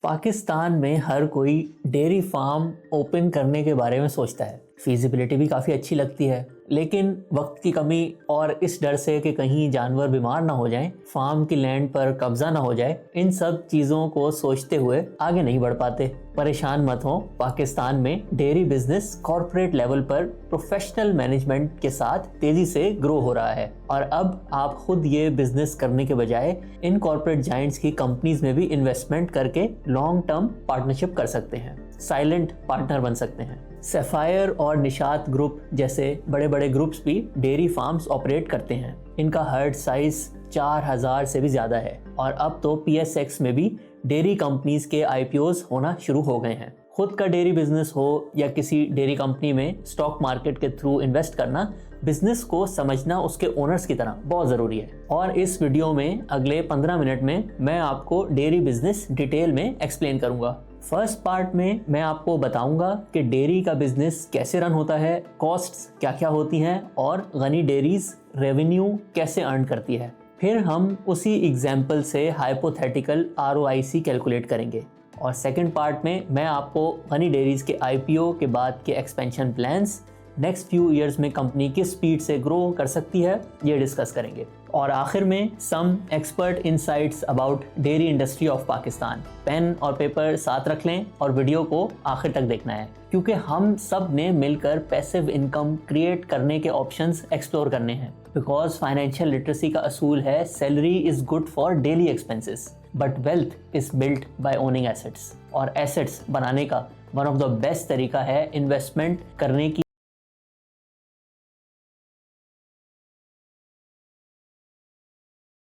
पाकिस्तान में हर कोई dairy farm open करने के बारे में सोचता है। फिजिबिलिटी भी काफ़ी अच्छी लगती है, लेकिन वक्त की कमी और इस डर से कि कहीं जानवर बीमार ना हो जाएं, फार्म की लैंड पर कब्जा ना हो जाए, इन सब चीज़ों को सोचते हुए आगे नहीं बढ़ पाते। परेशान मत हो, पाकिस्तान में डेयरी बिजनेस कॉर्पोरेट लेवल पर प्रोफेशनल मैनेजमेंट के साथ तेजी से ग्रो हो रहा है और अब आप खुद ये बिजनेस करने के बजाय इन कॉर्पोरेट जायंट्स की कंपनीज में भी इन्वेस्टमेंट करके लॉन्ग टर्म पार्टनरशिप कर सकते हैं, साइलेंट पार्टनर बन सकते हैं। सैफायर और निशात ग्रुप जैसे बड़े बड़े ग्रुप्स भी डेयरी फार्म्स ऑपरेट करते हैं। इनका हर्ड साइज 4000 से भी ज़्यादा है और अब तो PSX में भी डेयरी कंपनीज के IPOs होना शुरू हो गए हैं। खुद का डेयरी बिजनेस हो या किसी डेयरी कंपनी में स्टॉक मार्केट के थ्रू इन्वेस्ट करना, बिजनेस को समझना उसके ओनर्स की तरह बहुत ज़रूरी है। और इस वीडियो में अगले 15 मिनट में मैं आपको डेयरी बिजनेस डिटेल में एक्सप्लेन करूंगा। फर्स्ट पार्ट में मैं आपको बताऊंगा कि डेयरी का बिजनेस कैसे रन होता है, कॉस्ट्स क्या क्या होती हैं और गनी डेयरीज रेवेन्यू कैसे अर्न करती है। फिर हम उसी एग्जाम्पल से हाइपोथेटिकल ROIC कैलकुलेट करेंगे। और सेकंड पार्ट में मैं आपको गनी डेयरीज के IPO के बाद के expansion plans, next few years में कंपनी किस स्पीड से ग्रो कर सकती है, ये डिस्कस करेंगे। और आखिर में some expert insights about dairy industry of Pakistan. Pen और पेपर साथ रख लें और वीडियो को आखिर तक देखना है, क्योंकि हम सब ने मिलकर पैसिव इनकम क्रिएट करने के ऑप्शंस एक्सप्लोर करने हैं। बिकॉज फाइनेंशियल लिटरेसी का असूल है, salary is good for daily expenses but wealth is built by owning assets. और एसेट्स बनाने का वन ऑफ द बेस्ट तरीका है इन्वेस्टमेंट करने की।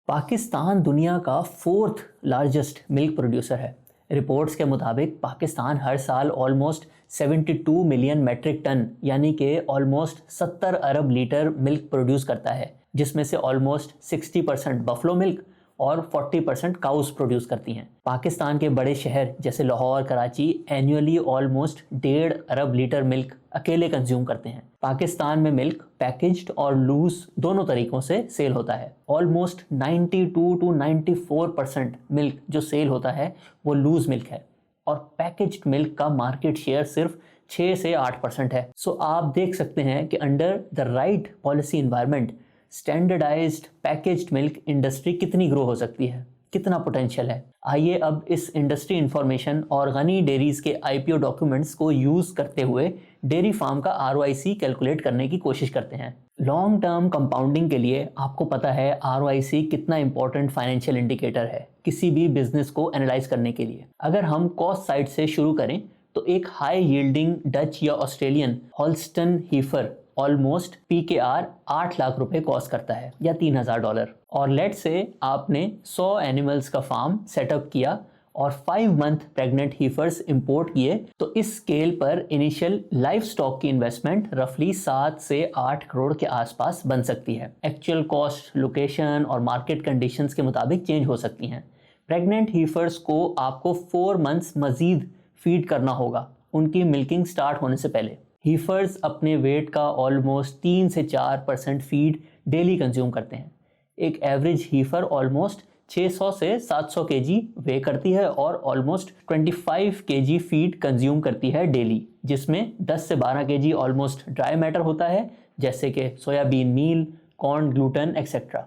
पाकिस्तान दुनिया का 4th लार्जेस्ट मिल्क प्रोड्यूसर है। रिपोर्ट्स के मुताबिक पाकिस्तान हर साल ऑलमोस्ट 72 मिलियन मेट्रिक टन यानी कि ऑलमोस्ट 70 अरब लीटर मिल्क प्रोड्यूस करता है, जिसमें से ऑलमोस्ट 60% बफलो मिल्क और 40% काउस प्रोड्यूस करती हैं। पाकिस्तान के बड़े शहर जैसे लाहौर, कराची एनुअली ऑलमोस्ट 1.5 अरब लीटर मिल्क अकेले कंज्यूम करते हैं। पाकिस्तान में मिल्क पैकेज्ड और लूज दोनों तरीकों से सेल होता है। ऑलमोस्ट 92 to 94% मिल्क जो सेल होता है वो लूज मिल्क है और पैकेज्ड मिल्क का मार्केट शेयर सिर्फ 6 से 8% है। सो आप देख सकते हैं कि under the right policy environment standardised packaged milk industry कितनी ग्रो हो सकती है, कितना पोटेंशियल है। आइए अब इस इंडस्ट्री इंफॉर्मेशन और गनी डेयरीज के IPO डॉक्यूमेंट्स को यूज करते हुए डेयरी फार्म का ROIC कैलकुलेट करने की कोशिश करते हैं। लॉन्ग टर्म कंपाउंडिंग के लिए आपको पता है ROIC कितना इंपॉर्टेंट फाइनेंशियल इंडिकेटर है किसी भी बिजनेस को एनालाइज करने के लिए। अगर हम कॉस्ट साइड से शुरू करें तो एक हाई यील्डिंग डच या Australian Holstein heifer almost PKR 8 lakh रुपए कॉस्ट करता है या $3000। और लेट से आपने 100 एनिमल्स का फार्म सेटअप किया और 5 मंथ प्रेग्नेंट हीफर्स इंपोर्ट किए, तो इस स्केल पर इनिशियल लाइफ स्टॉक की इन्वेस्टमेंट रफली 7 से 8 करोड़ के आसपास बन सकती है। एक्चुअल कॉस्ट, लोकेशन और मार्केट कंडीशंस के मुताबिक चेंज हो सकती हैं। प्रेग्नेंट हीफर्स को आपको 4 मंथ्स मजीद फीड करना होगा उनकी मिल्किंग स्टार्ट होने से पहले। हीफर्स अपने वेट का ऑलमोस्ट 3 से 4% फीड डेली कंज्यूम करते हैं। एक एवरेज हीफर ऑलमोस्ट 600 से 700 kg वे करती है और ऑलमोस्ट 25 kg फीड कंज्यूम करती है डेली, जिसमें 10 से 12 kg ऑलमोस्ट ड्राई मैटर होता है जैसे कि soybean meal, corn, gluten etcetera.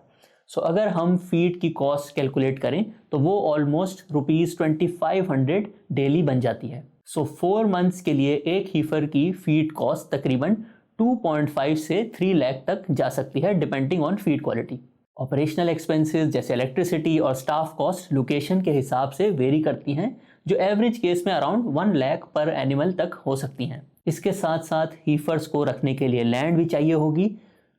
So अगर हम फीड की कॉस्ट कैलकुलेट करें तो वो ऑलमोस्ट ₹2500 डेली बन जाती है। सो 4 मंथ्स के लिए एक हीफर की फीड कॉस्ट तकरीबन 2.5 से 3 लाख तक जा सकती है depending on feed quality. Operational expenses जैसे इलेक्ट्रिसिटी और स्टाफ कॉस्ट लोकेशन के हिसाब से वेरी करती हैं, जो एवरेज केस में अराउंड 1 लाख पर एनिमल तक हो सकती हैं। इसके साथ साथ हीफर्स को रखने के लिए लैंड भी चाहिए होगी।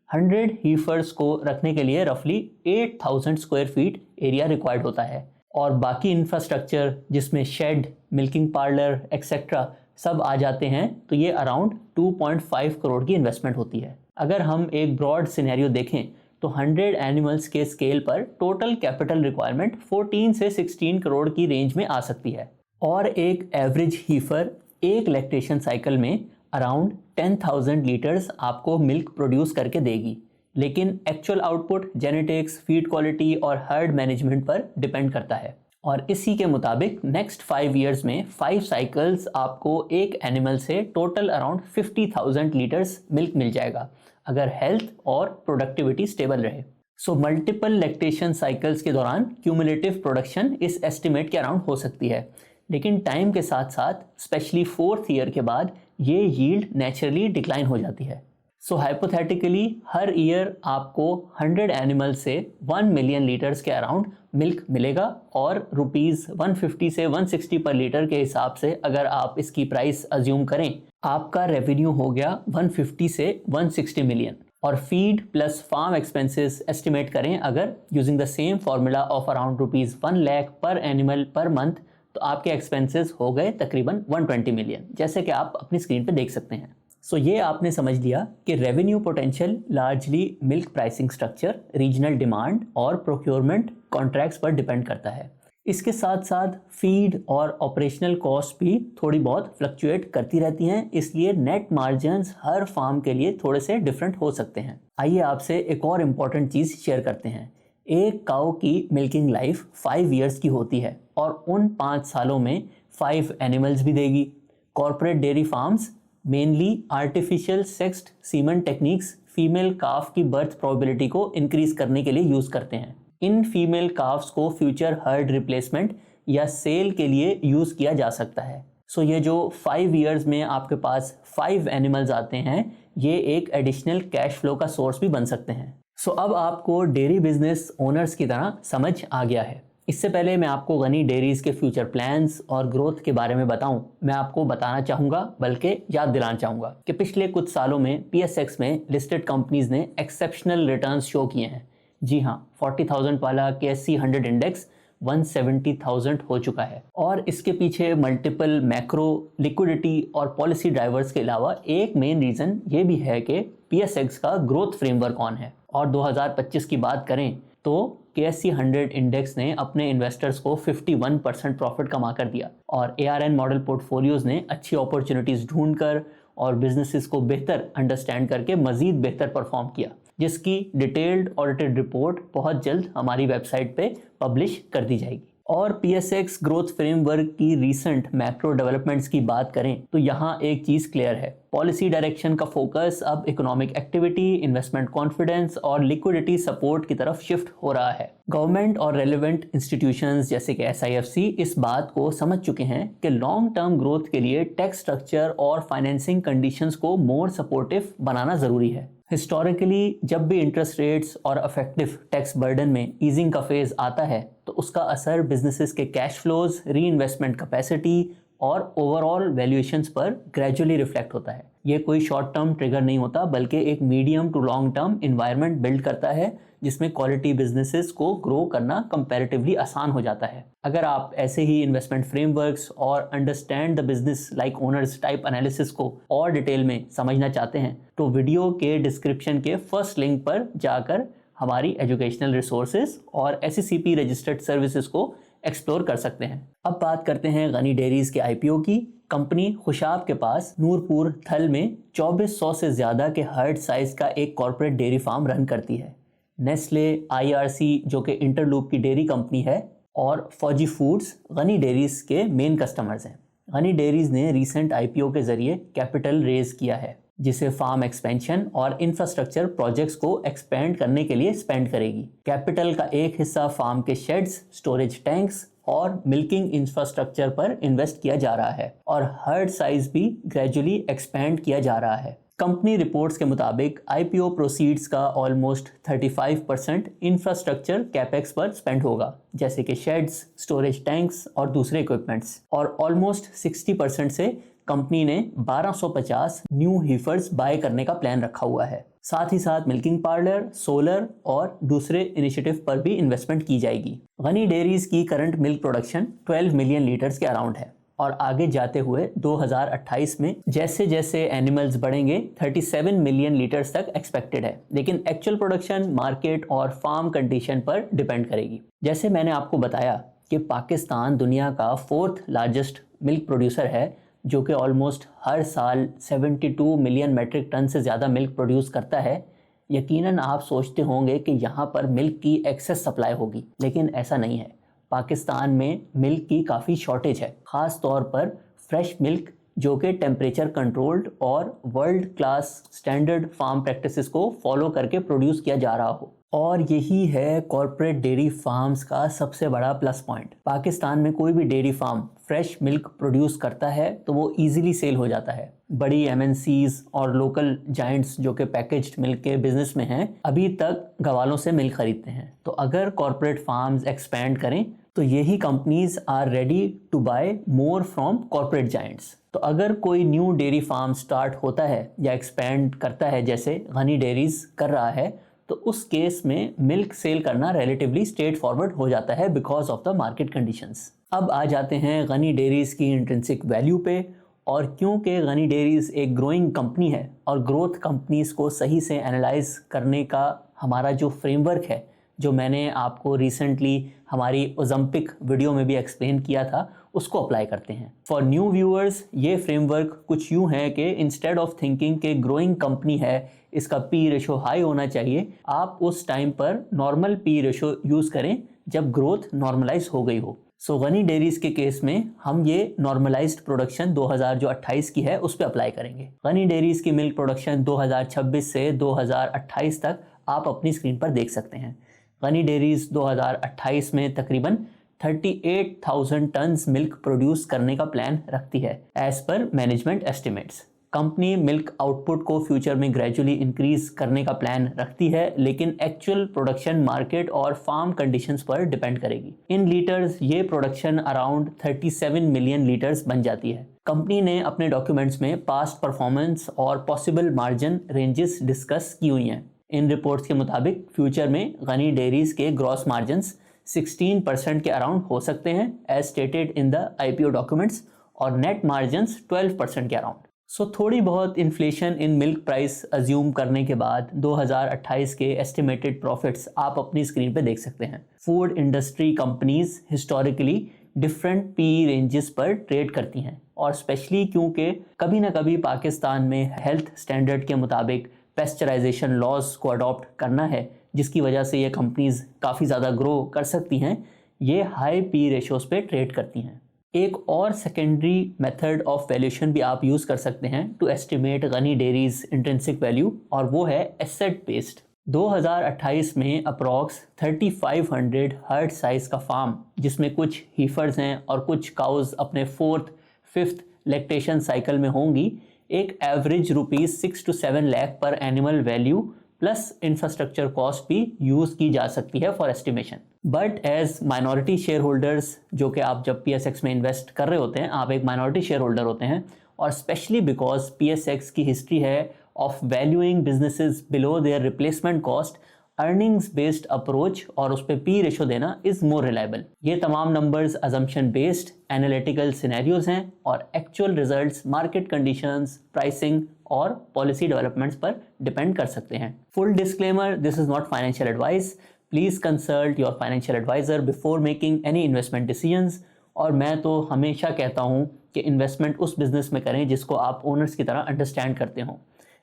100 हीफर्स को रखने के लिए रफली 8000 स्क्वायर फीट एरिया रिक्वायर्ड होता है और बाकी इंफ्रास्ट्रक्चर जिसमें शेड, मिल्किंग पार्लर एक्सेट्रा सब आ जाते हैं, तो ये अराउंड 2.5 करोड़ की इन्वेस्टमेंट होती है। अगर हम एक ब्रॉड सिनेरियो देखें तो 100 एनिमल्स के स्केल पर टोटल कैपिटल रिक्वायरमेंट 14 से 16 करोड़ की रेंज में आ सकती है। और एक एवरेज हीफर एक लैक्टेशन साइकिल में अराउंड 10,000 लीटर्स आपको मिल्क प्रोड्यूस करके देगी, लेकिन actual output genetics, feed quality और हर्ड मैनेजमेंट पर डिपेंड करता है। और इसी के मुताबिक नेक्स्ट 5 ईयर्स में 5 साइकिल्स आपको एक एनिमल से टोटल अराउंड 50,000 लीटर्स मिल्क मिल जाएगा, अगर हेल्थ और प्रोडक्टिविटी स्टेबल रहे। सो मल्टीपल लैक्टेशन साइकिल्स के दौरान क्यूमुलेटिव प्रोडक्शन इस एस्टिमेट के अराउंड हो सकती है, लेकिन टाइम के साथ साथ स्पेशली 4th ईयर के बाद ये यील्ड नेचुरली डिक्लाइन हो जाती है। सो हाइपोथेटिकली हर ईयर आपको 100 एनिमल से 1 मिलियन लीटर्स के अराउंड मिल्क मिलेगा, और ₹150 से 160 पर लीटर के हिसाब से अगर आप इसकी प्राइस अज्यूम करें, आपका रेवेन्यू हो गया 150 से 160 मिलियन। और feed plus farm expenses estimate करें अगर using the same formula of around ₹1 lakh per animal per month, तो आपके एक्सपेंसेस हो गए तकरीबन 120 मिलियन, जैसे कि आप अपनी स्क्रीन पे देख सकते हैं। सो ये आपने समझ लिया कि revenue potential largely milk pricing structure, regional demand और प्रोक्योरमेंट कॉन्ट्रैक्ट्स पर डिपेंड करता है। इसके साथ साथ फीड और ऑपरेशनल कॉस्ट भी थोड़ी बहुत फ्लक्चुएट करती रहती हैं, इसलिए नेट मार्जिन्स हर फार्म के लिए थोड़े से डिफरेंट हो सकते हैं। आइए आपसे एक और इम्पॉर्टेंट चीज़ शेयर करते हैं। एक काऊ की मिल्किंग लाइफ 5 ईयर्स की होती है और उन 5 सालों में 5 एनिमल्स भी देगी। Corporate dairy farms mainly artificial sexed semen techniques female calf की बर्थ प्रोबेबिलिटी को इंक्रीज करने के लिए यूज़ करते हैं। इन फीमेल काफ्स को फ्यूचर हर्ड रिप्लेसमेंट या सेल के लिए यूज़ किया जा सकता है। सो ये जो 5 ईयर्स में आपके पास 5 एनिमल्स आते हैं, ये एक एडिशनल कैश फ्लो का सोर्स भी बन सकते हैं। सो अब आपको डेयरी बिजनेस ओनर्स की तरह समझ आ गया है। इससे पहले मैं आपको गनी डेयरीज के फ्यूचर प्लान्स और ग्रोथ के बारे में बताऊं, मैं आपको बताना चाहूँगा, बल्कि याद दिलाना चाहूँगा कि पिछले कुछ सालों में PSX में लिस्टेड कंपनीज ने एक्सेप्शनल रिटर्न्स शो किए हैं। जी हाँ, 40,000 वाला KSE 100 इंडेक्स 170,000 हो चुका है, और इसके पीछे मल्टीपल मैक्रो, लिक्विडिटी और पॉलिसी ड्राइवर्स के अलावा एक मेन रीज़न ये भी है कि PSX का ग्रोथ फ्रेमवर्क ऑन है। और 2025 की बात करें तो KSE 100 इंडेक्स ने अपने इन्वेस्टर्स को 51% प्रॉफिट कमा कर दिया, और ARN मॉडल पोर्टफोलियोज ने अच्छी अपॉर्चुनिटीज़ ढूंढकर और बिजनेसेस को बेहतर अंडरस्टैंड करके मज़ीद बेहतर परफॉर्म किया, जिसकी डिटेल्ड ऑडिटेड रिपोर्ट बहुत जल्द हमारी वेबसाइट पे पब्लिश कर दी जाएगी। और PSX ग्रोथ फ्रेमवर्क की रीसेंट मैक्रो डेवलपमेंट्स की बात करें तो यहाँ एक चीज़ क्लियर है, पॉलिसी डायरेक्शन का फोकस अब इकोनॉमिक एक्टिविटी, इन्वेस्टमेंट कॉन्फिडेंस और लिक्विडिटी सपोर्ट की तरफ शिफ्ट हो रहा है। गवर्नमेंट और रेलेवेंट इंस्टीट्यूशंस जैसे कि SIFC इस बात को समझ चुके हैं कि लॉन्ग टर्म ग्रोथ के लिए टैक्स स्ट्रक्चर और फाइनेंसिंग कंडीशंस को मोर सपोर्टिव बनाना ज़रूरी है। हिस्टोरिकली जब भी इंटरेस्ट रेट्स और अफेक्टिव टैक्स बर्डन में ईजिंग का फेज आता है, तो उसका असर बिजनेसेस के कैश फ्लोज, री इन्वेस्टमेंट कैपेसिटी और ओवरऑल वैल्यूएशंस पर ग्रेजुअली रिफ्लेक्ट होता है। ये कोई शॉर्ट टर्म ट्रिगर नहीं होता, बल्कि एक medium to long term environment build करता है, जिसमें क्वालिटी बिजनेसेस को ग्रो करना कंपैरेटिवली आसान हो जाता है। अगर आप ऐसे ही इन्वेस्टमेंट फ्रेमवर्क्स और understand the business like owners type analysis को और डिटेल में समझना चाहते हैं, तो वीडियो के डिस्क्रिप्शन के फर्स्ट लिंक पर जाकर हमारी एजुकेशनल रिसोर्सेज और SECP रजिस्टर्ड सर्विसेज को एक्सप्लोर कर सकते हैं। अब बात करते हैं गनी डेयरीज के IPO की। कंपनी खुशाब के पास नूरपुर थल में 2400 से ज़्यादा के हर्ड साइज का एक कॉर्पोरेट डेयरी फार्म रन करती है। नेस्ले, IRC जो कि इंटरलूप की डेयरी कंपनी है, और फौजी फूड्स गनी डेयरीज के मेन कस्टमर्स हैं। गनी डेयरीज ने रीसेंट IPO के जरिए कैपिटल रेज किया है, जिसे फार्म एक्सपेंशन और इंफ्रास्ट्रक्चर प्रोजेक्ट्स को एक्सपेंड करने के लिए स्पेंड करेगी। कैपिटल का एक हिस्सा फार्म के शेड्स, स्टोरेज टैंक्स और मिल्किंग इंफ्रास्ट्रक्चर पर इन्वेस्ट किया जा रहा है, और हर्ड साइज भी ग्रेजुअली एक्सपेंड किया जा रहा है। कंपनी रिपोर्ट्स के मुताबिक IPO प्रोसीड्स का ऑलमोस्ट 35% इंफ्रास्ट्रक्चर कैपेक्स पर स्पेंड होगा, जैसे कि शेड्स, स्टोरेज टैंक्स और दूसरे इक्विपमेंट्स, और ऑलमोस्ट 60% से कंपनी ने 1250 न्यू हीफर्स बाय करने का प्लान रखा हुआ है। साथ ही साथ मिल्किंग पार्लर, सोलर और दूसरे इनिशिएटिव पर भी इन्वेस्टमेंट की जाएगी। गनी डेयरीज की current milk production 12 million litres के अराउंड है, और आगे जाते हुए 2028 में जैसे जैसे एनिमल्स बढ़ेंगे 37 मिलियन लीटर्स तक एक्सपेक्टेड है, लेकिन एक्चुअल प्रोडक्शन मार्केट और फार्म कंडीशन पर डिपेंड करेगी। जैसे मैंने आपको बताया कि पाकिस्तान दुनिया का 4th लार्जेस्ट मिल्क प्रोड्यूसर है, जो कि ऑलमोस्ट हर साल 72 मिलियन मेट्रिक टन से ज़्यादा मिल्क प्रोड्यूस करता है। यकीनन आप सोचते होंगे कि यहाँ पर मिल्क की एक्सेस सप्लाई होगी, लेकिन ऐसा नहीं है। पाकिस्तान में मिल्क की काफ़ी शॉर्टेज है, ख़ास तौर पर फ्रेश मिल्क जो कि टेम्परेचर कंट्रोल्ड और world class standard farm practices को फॉलो करके प्रोड्यूस किया जा रहा हो। और यही है कॉर्पोरेट डेयरी फार्म्स का सबसे बड़ा प्लस पॉइंट। पाकिस्तान में कोई भी dairy farm fresh milk produce करता है तो वो इजीली सेल हो जाता है। बड़ी एमएनसीज और लोकल जायंट्स जो कि पैकेज्ड मिल्क के बिजनेस में हैं, अभी तक गवालों से मिल्क खरीदते हैं। तो अगर कॉर्पोरेट फार्म्स एक्सपैंड करें तो यही companies are ready to buy more from corporate giants. तो अगर कोई न्यू डेयरी फार्म स्टार्ट होता है या एक्सपैंड करता है, जैसे गनी डेयरीज कर रहा है, तो उस केस में मिल्क सेल करना रिलेटिवली स्ट्रेट फॉरवर्ड हो जाता है because of the market conditions. अब आ जाते हैं गनी डेयरीज की इंट्रिंसिक वैल्यू पे। और क्योंकि गनी डेयरीज एक ग्रोइंग कंपनी है और ग्रोथ कंपनीज को सही से एनालाइज करने का हमारा जो फ्रेमवर्क है, जो मैंने आपको रिसेंटली हमारी ओलंपिक वीडियो में भी एक्सप्लेन किया था, उसको अप्लाई करते हैं। फॉर न्यू व्यूअर्स ये फ्रेमवर्क कुछ यूँ है कि इंस्टेड ऑफ थिंकिंग के ग्रोइंग कंपनी है, इसका पी रेशो हाई होना चाहिए, आप उस टाइम पर नॉर्मल पी रेशो यूज़ करें जब ग्रोथ नॉर्मलाइज हो गई हो। सो गनी डेयरीज के केस में हम ये नॉर्मलाइज्ड प्रोडक्शन 2028 की है उस पर अप्लाई करेंगे। गनी डेयरीज की मिल्क प्रोडक्शन 2026 से 2028 तक आप अपनी स्क्रीन पर देख सकते हैं। गनी डेयरीज 2028 में तकरीबन 38,000 टन्स मिल्क प्रोड्यूस करने का प्लान रखती है as per management estimates. Company milk output को फ्यूचर में ग्रेजुअली इंक्रीज करने का प्लान रखती है, लेकिन एक्चुअल प्रोडक्शन मार्केट और फार्म कंडीशंस पर डिपेंड करेगी। इन लीटर्स ये प्रोडक्शन अराउंड 37 मिलियन लीटर्स बन जाती है। कंपनी ने अपने डॉक्यूमेंट्स में पास्ट परफॉर्मेंस और पॉसिबल मार्जिन रेंजेस डिस्कस की हुई हैं। इन रिपोर्ट्स के मुताबिक फ्यूचर में गनी डेयरीज के ग्रॉस मार्जिन्स 16% के अराउंड हो सकते हैं as stated in the IPO documents, और नेट मार्जिन्स 12% के अराउंड। सो थोड़ी बहुत inflation in milk price assume करने के बाद 2028 के एस्टिमेटेड प्रॉफिट्स आप अपनी स्क्रीन पे देख सकते हैं। Food industry companies historically different P ranges पर ट्रेड करती हैं, और स्पेशली क्योंकि कभी ना कभी पाकिस्तान में हेल्थ स्टैंडर्ड के मुताबिक पेस्चराइजेशन लॉज को अडॉप्ट करना है, जिसकी वजह से ये कंपनीज काफ़ी ज़्यादा ग्रो कर सकती हैं। ये हाई पी रेशोज़ पे ट्रेड करती हैं। एक और सेकेंडरी मेथड ऑफ वैल्यूएशन भी आप यूज़ कर सकते हैं to estimate Ghani dairies intrinsic value, और वो है एसेट बेस्ड। 2028 में अप्रॉक्स 3500 हर्ड साइज का फार्म, जिसमें कुछ हीफर्स हैं और कुछ काउज अपने 4th 5th लैक्टेशन साइकिल में होंगी, एक average ₹6 to 7 lakh per animal value plus infrastructure cost भी यूज़ की जा सकती है for estimation. But as minority share holders, जो कि आप जब PSX में इन्वेस्ट कर रहे होते हैं, आप एक माइनॉरिटी शेयर होल्डर होते हैं, और स्पेशली बिकॉज PSX की हिस्ट्री है of valuing businesses below their replacement cost, earnings based approach और उस पर पी रेशो देना इज़ मोर रिलायबल। ये तमाम numbers assumption based analytical scenarios हैं, और actual results market conditions, pricing और पॉलिसी डेवलपमेंट्स पर डिपेंड कर सकते हैं। Full disclaimer, this is not financial advice. Please consult your financial adviser before making any investment decisions. और मैं तो हमेशा कहता हूँ कि इन्वेस्टमेंट उस बिज़नेस में करें जिसको आप ओनर्स की तरह अंडरस्टैंड करते हों।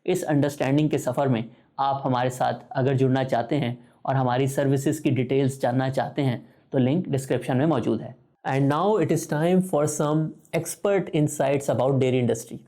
इस अंडरस्टैंडिंग के सफ़र में आप हमारे साथ अगर जुड़ना चाहते हैं और हमारी सर्विसेज की डिटेल्स जानना चाहते हैं तो लिंक डिस्क्रिप्शन में मौजूद है। And now it is time for some expert insights about dairy industry.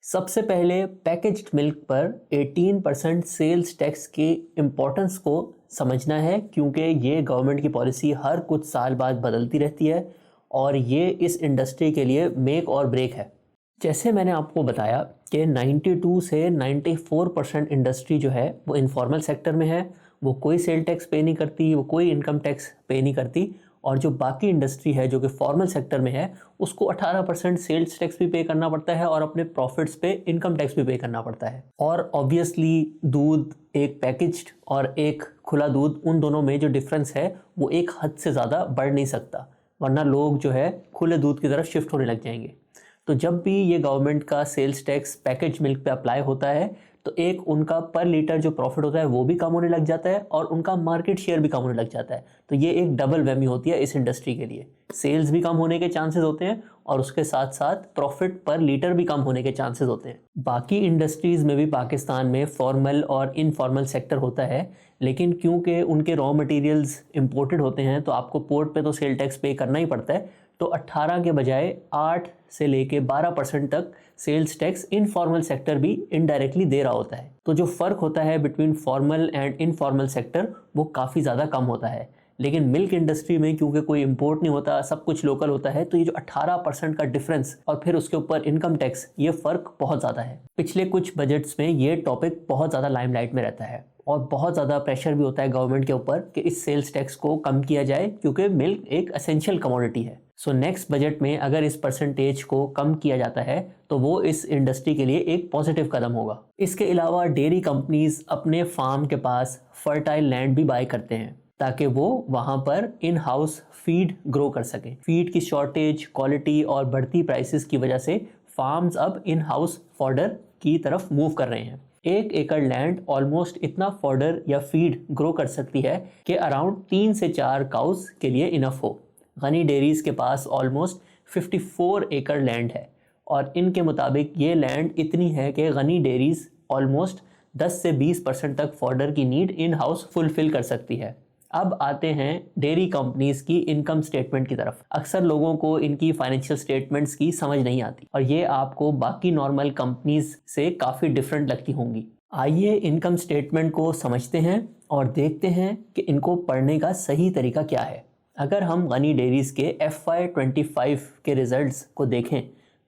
सबसे पहले पैकेज्ड मिल्क पर 18% सेल्स टैक्स की इम्पोर्टेंस को समझना है, क्योंकि ये गवर्नमेंट की पॉलिसी हर कुछ साल बाद बदलती रहती है और ये इस इंडस्ट्री के लिए मेक और ब्रेक है। जैसे मैंने आपको बताया कि 92 से 94% इंडस्ट्री जो है वो इनफॉर्मल सेक्टर में है, वो कोई सेल टैक्स पे नहीं करती, वो कोई इनकम टैक्स पे नहीं करती, और जो बाकी इंडस्ट्री है जो कि फॉर्मल सेक्टर में है उसको 18% सेल्स टैक्स भी पे करना पड़ता है और अपने प्रॉफिट्स पे इनकम टैक्स भी पे करना पड़ता है। और ऑब्वियसली दूध, एक पैकेज्ड और एक खुला दूध, उन दोनों में जो डिफरेंस है वो एक हद से ज़्यादा बढ़ नहीं सकता, वरना लोग जो है खुले दूध की तरफ शिफ्ट होने लग जाएंगे। तो जब भी ये गवर्नमेंट का सेल्स टैक्स पैकेज मिल्क पे अप्लाई होता है तो एक उनका पर लीटर जो प्रॉफिट होता है वो भी कम होने लग जाता है और उनका मार्केट शेयर भी कम होने लग जाता है। तो ये एक डबल वैम्यू होती है इस इंडस्ट्री के लिए। सेल्स भी कम होने के चांसेस होते हैं और उसके साथ साथ प्रॉफिट पर लीटर भी कम होने के चांसेस होते हैं। बाकी इंडस्ट्रीज़ में भी पाकिस्तान में फॉर्मल और इनफॉर्मल सेक्टर होता है, लेकिन क्योंकि उनके रॉ मटेरियल्स इंपोर्टेड होते हैं तो आपको पोर्ट पे तो सेल टैक्स पे करना ही पड़ता है। तो 18 के बजाय 8 से लेके 12% तक सेल्स टैक्स इनफॉर्मल सेक्टर भी इनडायरेक्टली दे रहा होता है। तो जो फ़र्क होता है between formal and informal sector वो काफ़ी ज़्यादा कम होता है। लेकिन मिल्क इंडस्ट्री में क्योंकि कोई इंपोर्ट नहीं होता, सब कुछ लोकल होता है, तो ये जो 18% का डिफरेंस और फिर उसके ऊपर इनकम टैक्स, ये फ़र्क बहुत ज़्यादा है। पिछले कुछ बजट्स में ये टॉपिक बहुत ज़्यादा लाइमलाइट में रहता है और बहुत ज़्यादा प्रेशर भी होता है गवर्नमेंट के ऊपर कि इस सेल्स टैक्स को कम किया जाए क्योंकि मिल्क एक एसेंशियल कमोडिटी है। सो नेक्स्ट बजट में अगर इस परसेंटेज को कम किया जाता है तो वो इस इंडस्ट्री के लिए एक पॉजिटिव कदम होगा। इसके अलावा डेयरी कंपनीज अपने फार्म के पास फर्टाइल लैंड भी बाय करते हैं ताकि वो वहाँ पर इन हाउस फीड ग्रो कर सकें। फीड की शॉर्टेज, क्वालिटी और बढ़ती प्राइसेस की वजह से फार्म्स अब इन हाउस फॉडर की तरफ मूव कर रहे हैं। 1 एकड़ लैंड ऑलमोस्ट इतना फॉडर या फीड ग्रो कर सकती है कि अराउंड 3 से 4 काउस के लिए इनफ हो। गनी डेयरीज के पास ऑलमोस्ट 54 एकड़ लैंड है और इनके मुताबिक ये लैंड इतनी है कि गनी डेयरीज ऑलमोस्ट 10 से 20% तक फॉडर की नीड इन हाउस फुलफिल कर सकती है। अब आते हैं डेयरी कंपनीज की इनकम स्टेटमेंट की तरफ। अक्सर लोगों को इनकी फाइनेंशियल स्टेटमेंट्स की समझ नहीं आती और ये आपको बाकी नॉर्मल कंपनीज से काफ़ी डिफरेंट लगती होंगी। आइए इनकम स्टेटमेंट को समझते हैं और देखते हैं कि इनको पढ़ने का सही तरीका क्या है। अगर हम गनी डेयरीज के FY25 के रिजल्ट्स को देखें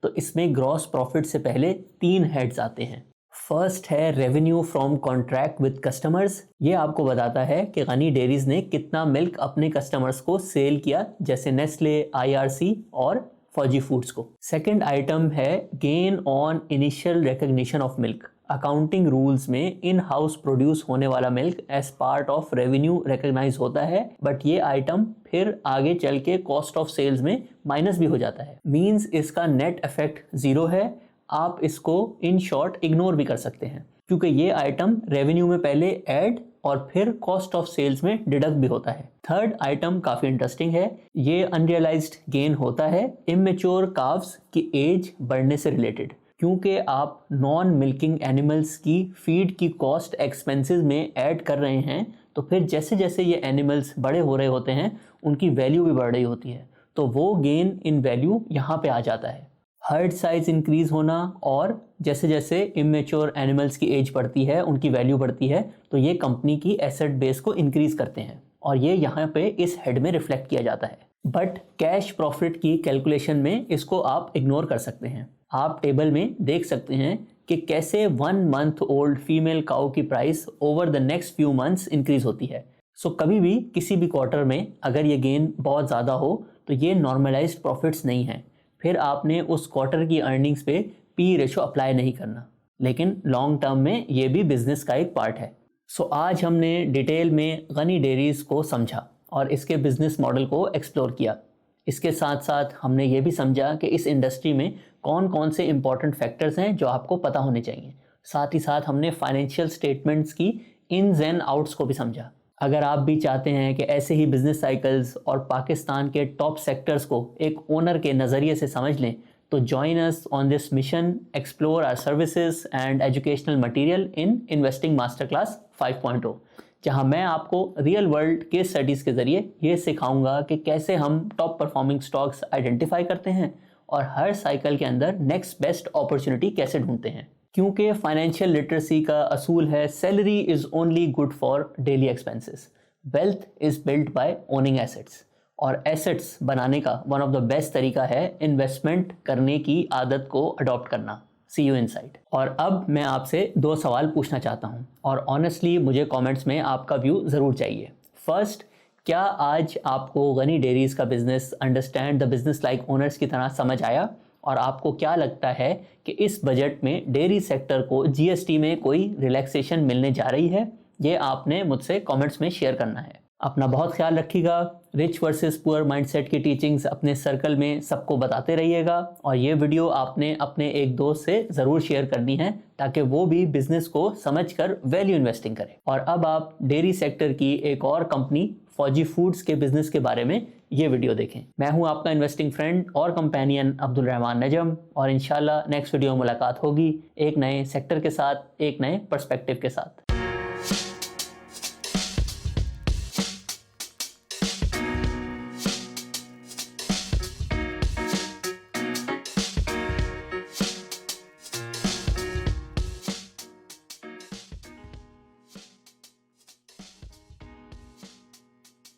तो इसमें ग्रॉस प्रॉफिट से पहले 3 हेड्स आते हैं। फर्स्ट है revenue from contract with customers. ये आपको बताता है कि गनी डेयरीज ने कितना मिल्क अपने कस्टमर्स को सेल किया, जैसे नेस्ले, IRC और फौजी फूड्स को। सेकंड आइटम है gain on initial recognition of milk. Accounting rules में इन हाउस प्रोड्यूस होने वाला milk as part of revenue recognise होता है, बट ये आइटम फिर आगे चल के कॉस्ट ऑफ सेल्स में माइनस भी हो जाता है। मींस इसका नेट इफेक्ट 0 है। आप इसको इन शॉर्ट इग्नोर भी कर सकते हैं क्योंकि ये आइटम रेवेन्यू में पहले ऐड और फिर कॉस्ट ऑफ सेल्स में डिडक्ट भी होता है। थर्ड आइटम काफ़ी इंटरेस्टिंग है। ये अनरियलाइज्ड गेन होता है इमेच्योर काव्स की एज बढ़ने से रिलेटेड, क्योंकि आप नॉन मिल्किंग एनिमल्स की फीड की कॉस्ट एक्सपेंसेस में ऐड कर रहे हैं, तो फिर जैसे जैसे ये एनिमल्स बड़े हो रहे होते हैं उनकी वैल्यू भी बढ़ रही होती है, तो वो गेन इन वैल्यू यहाँ पे आ जाता है। हर्ड साइज इंक्रीज होना और जैसे जैसे इमेच्योर एनिमल्स की एज बढ़ती है, उनकी वैल्यू बढ़ती है, तो ये कंपनी की एसेट बेस को इंक्रीज करते हैं और ये यहाँ पे इस हेड में रिफ्लेक्ट किया जाता है। बट कैश प्रॉफिट की कैलकुलेशन में इसको आप इग्नोर कर सकते हैं। आप टेबल में देख सकते हैं कि कैसे 1 मंथ ओल्ड फीमेल काऊ की price over the next few months increase होती है। सो कभी भी किसी भी क्वार्टर में अगर ये गेन बहुत ज़्यादा हो तो ये नॉर्मलाइज्ड प्रॉफिट्स नहीं है, फिर आपने उस क्वार्टर की अर्निंग्स पे पी रेशो अप्लाई नहीं करना, लेकिन लॉन्ग टर्म में ये भी बिजनेस का एक पार्ट है। सो आज हमने डिटेल में गनी डेयरीज को समझा और इसके बिजनेस मॉडल को एक्सप्लोर किया। इसके साथ साथ हमने ये भी समझा कि इस इंडस्ट्री में कौन कौन से इंपॉर्टेंट फैक्टर्स हैं जो आपको पता होने चाहिए। साथ ही साथ हमने फाइनेंशियल स्टेटमेंट्स की इन्स एंड आउट्स को भी समझा। अगर आप भी चाहते हैं कि ऐसे ही बिजनेस साइकिल्स और पाकिस्तान के टॉप सेक्टर्स को एक ओनर के नज़रिए से समझ लें, तो join us on this mission, explore our services and educational material in investing master class 5.0, जहां मैं आपको रियल वर्ल्ड केस स्टडीज़ के ज़रिए ये सिखाऊंगा कि कैसे हम टॉप परफॉर्मिंग स्टॉक्स आइडेंटिफाई करते हैं और हर साइकिल के अंदर नेक्स्ट बेस्ट अपॉर्चुनिटी कैसे ढूंढते हैं। क्योंकि फाइनेंशियल लिटरेसी का असूल है salary is only good for daily expenses, wealth is built by owning assets, और एसेट्स बनाने का वन ऑफ द बेस्ट तरीका है इन्वेस्टमेंट करने की आदत को अडॉप्ट करना। सी यू इनसाइड। और अब मैं आपसे 2 सवाल पूछना चाहता हूँ और ऑनेस्टली मुझे कमेंट्स में आपका व्यू ज़रूर चाहिए। फर्स्ट, क्या आज आपको गनी डेयरीज का business understand the business like owners की तरह समझ आया, और आपको क्या लगता है कि इस बजट में डेयरी सेक्टर को GST में कोई रिलैक्सेशन मिलने जा रही है? ये आपने मुझसे कमेंट्स में शेयर करना है। अपना बहुत ख्याल रखिएगा। रिच वर्सेस पुअर माइंडसेट की टीचिंग्स अपने सर्कल में सबको बताते रहिएगा और ये वीडियो आपने अपने एक दोस्त से ज़रूर शेयर करनी है ताकि वो भी बिजनेस को समझकर वैल्यू इन्वेस्टिंग करे। और अब आप डेयरी सेक्टर की एक और कंपनी फौजी फूड्स के बिजनेस के बारे में ये वीडियो देखें। मैं हूं आपका इन्वेस्टिंग फ्रेंड और कंपेनियन अब्दुल रहमान नजम और इंशाल्लाह नेक्स्ट वीडियो में मुलाकात होगी एक नए सेक्टर के साथ, एक नए पर्सपेक्टिव के साथ।